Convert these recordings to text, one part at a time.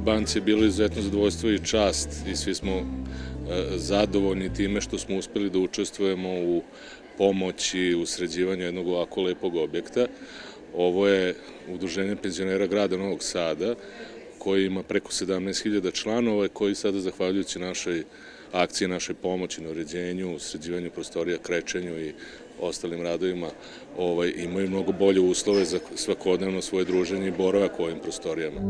banci je bilo izuzetno zadovoljstvo i čast i svi smo zadovoljni time što smo uspeli da učestvujemo u pomoći u sređivanju jednog ovako lepog objekta. Ovo je Udruženje penzionera grada Novog Sada, koji ima preko 17.000 članova i koji sada, zahvaljujući našoj akciji, našoj pomoći na uređenju, sređivanju prostorija, krečenju i ostalim radovima, imaju mnogo bolje uslove za svakodnevno svoje druženje i boravak u ovim prostorijama.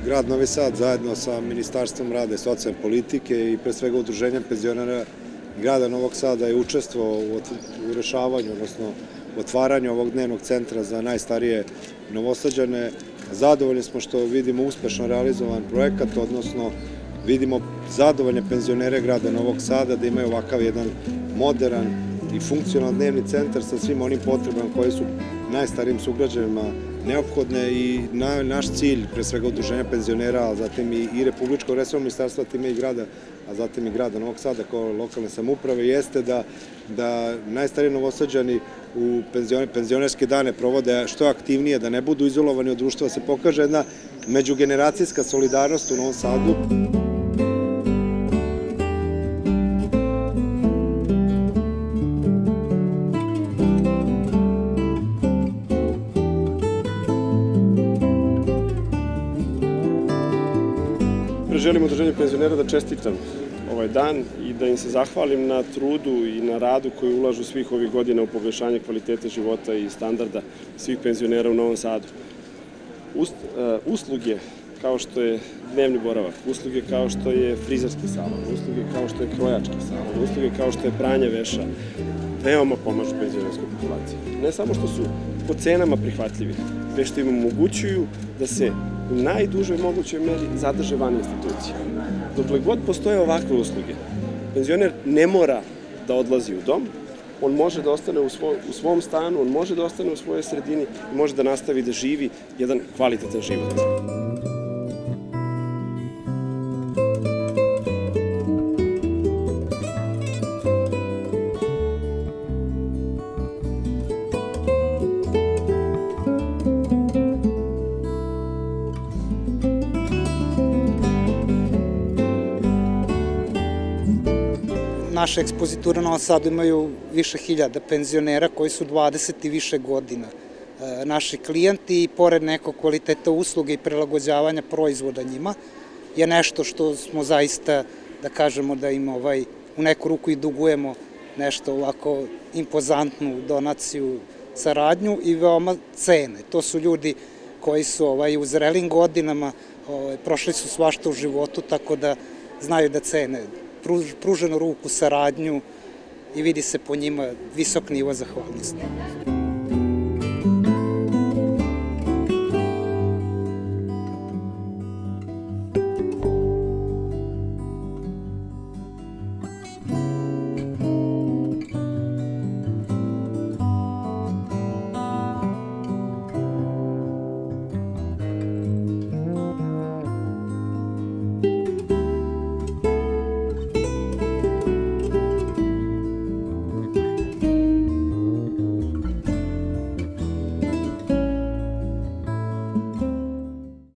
Grad Novi Sad zajedno sa Ministarstvom rada i socijalne politike i pre svega Udruženjem penzionera grada Novog Sada je učestvovao u rešavanju, odnosno otvaranju ovog dnevnog centra za najstarije Novosađane. Zadovoljni smo što vidimo uspešno realizovan projekat, odnosno vidimo zadovoljne penzionere grada Novog Sada da imaju ovakav jedan moderan i funkcionalan dnevni centar sa svim onim potrebama koje su najstarijim sugrađanima neophodne i naš cilj, pre svega Udruženja penzionera, a zatim i Republičkog resornog ministarstva, time i grada, a zatim i grada Novog Sada kao lokalne samouprave, jeste da najstariji Novosađani u penzionerske dane provode što aktivnije, da ne budu izolovani od društva, se pokaže jedna međugeneracijska solidarnost u Novom Sadu. Želim Udruženju penzionera da čestitam ovaj dan i da im se zahvalim na trudu i na radu koji ulažu svih ovih godina u poboljšanje kvalitete života i standarda svih penzionera u Novom Sadu. Usluge kao što je dnevni boravak, usluge kao što je frizerski salon, usluge kao što je krojački salon, usluge kao što je pranje veša, veoma pomažu penzionerskoj populaciji. Ne samo što su po cenama prihvatljivi, već što im omogućuju da se u najdužoj mogućoj meri zadrže van institucija. Dokle god postoje ovakve usluge, penzioner ne mora da odlazi u dom, on može da ostane u svom stanu, on može da ostane u svojoj sredini i može da nastavi da živi jedan kvalitetan život. Naše ekspoziture u Novom Sadu imaju više hiljada penzionera koji su 20 i više godina. Naši klijenti, i pored nekog kvaliteta usluge i prilagođavanja proizvoda njima, je nešto što smo zaista, da kažemo da im u neku ruku i dugujemo nešto ovako impozantnu donaciju, saradnju i veoma cene. To su ljudi koji su u zrelim godinama, prošli su svašta u životu, tako da znaju da cene pruženu ruku, saradnju i vidi se po njima visok nivo zahvalnosti.